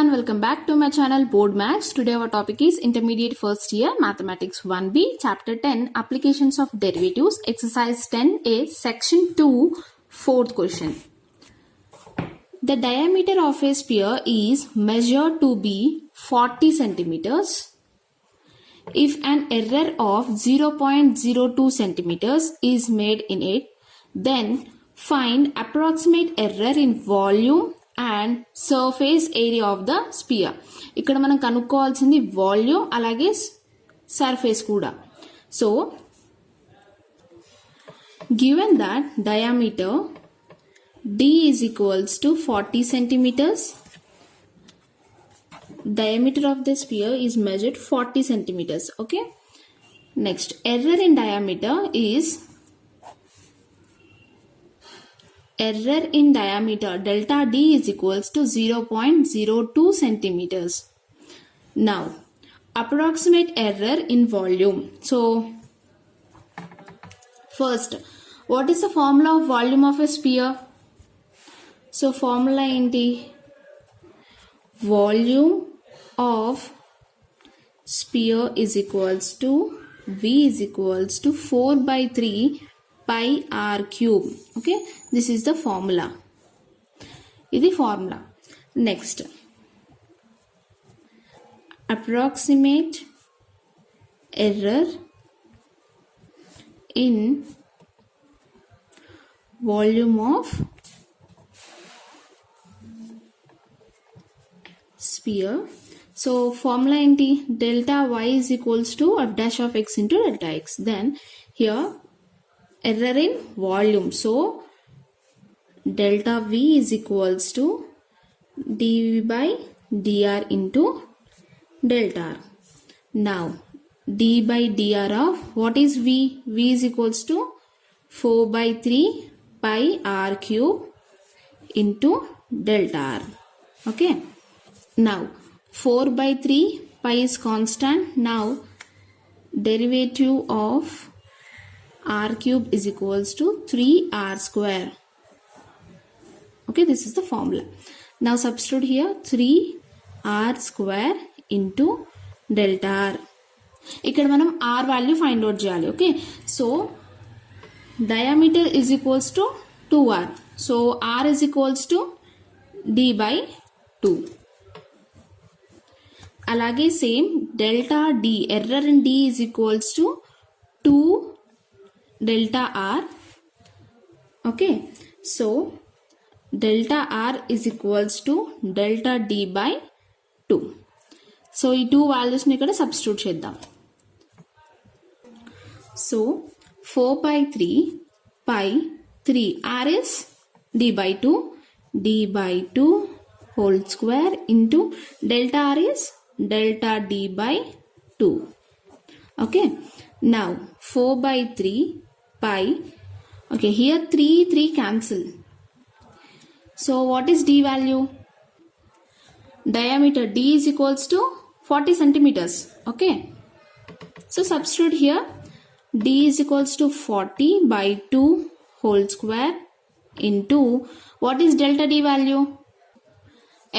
everyone, welcome back to my channel Board Maths. Today our topic is Intermediate First Year Mathematics 1B, Chapter 10, Applications of Derivatives, Exercise 10A, Section 2, 4th question. The diameter of a sphere is measured to be 40 centimeters. If an error of 0.02 centimeters is made in it, then find approximate error in volume and surface area of the sphere. ఇక్కడ మనం కనుక్కోవాల్సింది volume అలాగే surface కూడా. So given that diameter d is equals to 40 centimeters, diameter of the sphere is measured 40 centimeters. Okay, next error in diameter is delta d is equals to 0.02 centimeters. Now approximate error in volume. So first, what is the formula of volume of a sphere? So formula enti volume of sphere is equals to V is equals to 4 by 3 pi r cube. Okay, this is the formula. This is formula. Next, approximate error in volume of sphere. So formula enti delta y is equals to f dash of x into delta x. Then here error in volume, so delta v is equals to dv by dr into delta r. Now d by dr of what is v? V is equals to 4 by 3 pi r cube into delta r. Okay, now 4 by 3 pi is constant. Now derivative of r cube is equals to 3r square. Okay, this is the formula. Now substitute here 3r square into delta r. ఇక్కడ మనం r value find out చేయాలి. Okay, so diameter is equals to 2r. So r is equals to d by 2. అలాగే same delta d, error in d is equals to 2 delta r. Okay, so delta r is equals to delta d by 2. So ఈ 2 values ని ఇక్కడ substitute చేద్దాం. So 4 by 3 pi 3 r is d by 2, d by 2 whole square into delta r is delta d by 2. Okay, now 4 by 3 pi, okay, here 3 cancel. So what is d value? Diameter d is equals to 40 centimeters. Okay, so substitute here d is equals to 40 by 2 whole square into what is delta d value?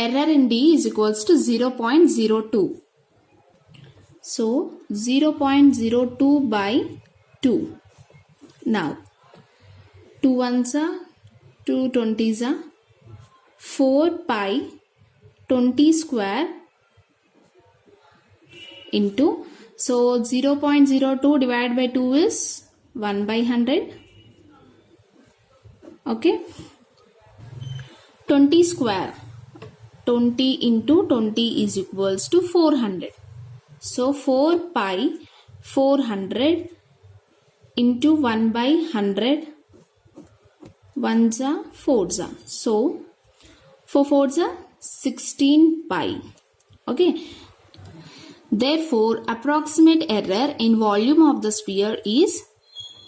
Error in d is equals to 0.02. So 0.02 by 2. Now 2 ones are 2 20s are 4 pi 20 square into, so 0.02 divided by 2 is 1 by 100. Okay, 20 square, 20 into 20 is equals to 400. So 4 pi 400 into 1 by 100, 1s are 4s are, so 4 4s are 16 pi. Okay, therefore approximate error in volume of the sphere is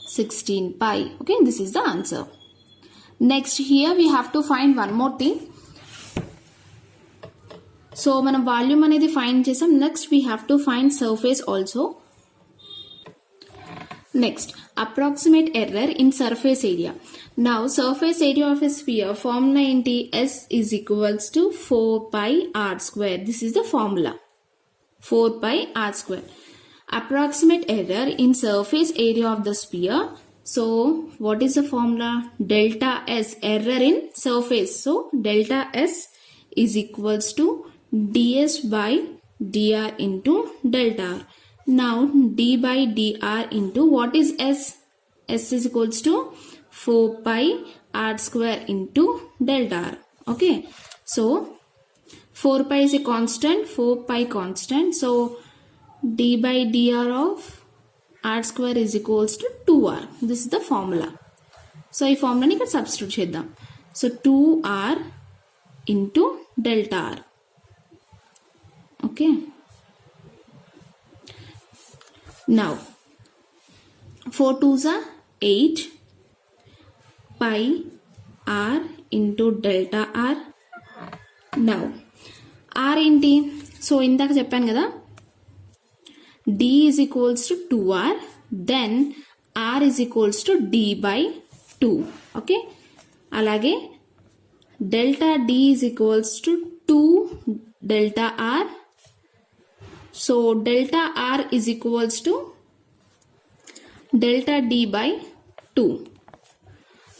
16 pi. Okay, this is the answer. Next, here we have to find one more thing. So మనం volume అనేది find చేసాం. Next we have to find surface also. Next, approximate error in surface area. Now, surface area of a sphere, formula ఏంటి? S is equals to 4 pi r square. This is the formula. 4 pi r square. Approximate error in surface area of the sphere. So, what is the formula? Delta S, error in surface. So, delta S is equals to ds by dr into delta r. Now, d by dr into what is S? S is equals to 4 pi r square into delta r. Okay. So, 4 pi is a constant, 4 pi constant. So, d by dr of r square is equals to 2r. This is the formula. So, ఈ ఫార్ములాని ఇక్కడ substitute చేద్దాం. So, 2r into delta r. Okay. Now, 4 2s are 8 pi r into delta r. Now, r ఏంటి? So ఇందాక చెప్పాను కదా, d is equals to 2r, then r is equals to d by 2. Okay, అలాగే delta d is equals to 2 delta r. So, delta r is equals to delta d by 2.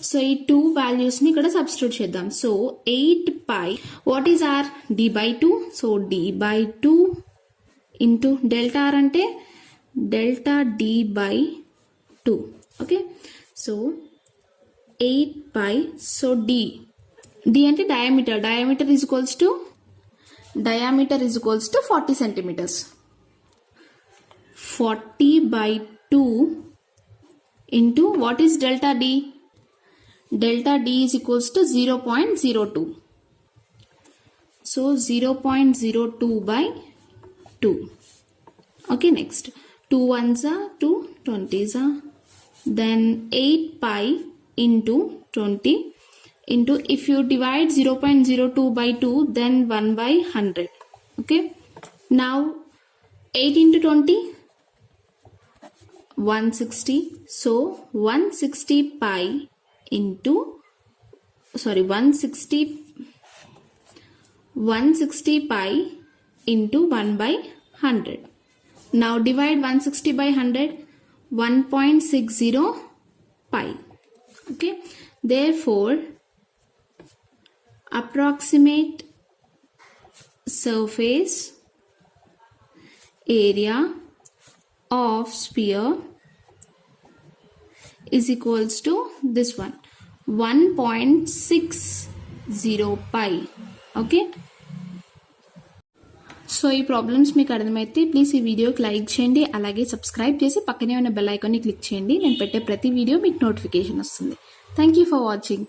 So, ఈ 2 values ని ఇక్కడ substitute చేద్దాం. So, 8 pi, what is r? d by 2. So, d by 2 into delta r అంటే delta d by 2. Okay. So, 8 pi. So, d అంటే diameter. Diameter is equals to 40 centimeters. 40 by 2 into what is delta d? Delta d is equals to 0.02. So, 0.02 by 2. Okay, next. 2 ones are 2, 20s are. Then 8 pi into 20. Into, if you divide 0.02 by 2, then 1 by 100. Okay. Now, 8 into 20, 160. So, 160 pi into, 160 pi into 1 by 100. Now, divide 160 by 100, 1.60 pi. Okay. Therefore, approximate surface area of sphere is equals to this one, 1.60 pi. Okay. So ఈ problems మీకు అర్థమైతే please ఈ వీడియోకి like చేయండి, అలాగే subscribe చేసి పక్కనే ఉన్న బెల్ ఐకాన్ని క్లిక్ చేయండి. నేను పెట్టే ప్రతి వీడియో మీకు నోటిఫికేషన్ వస్తుంది. Thank you for watching.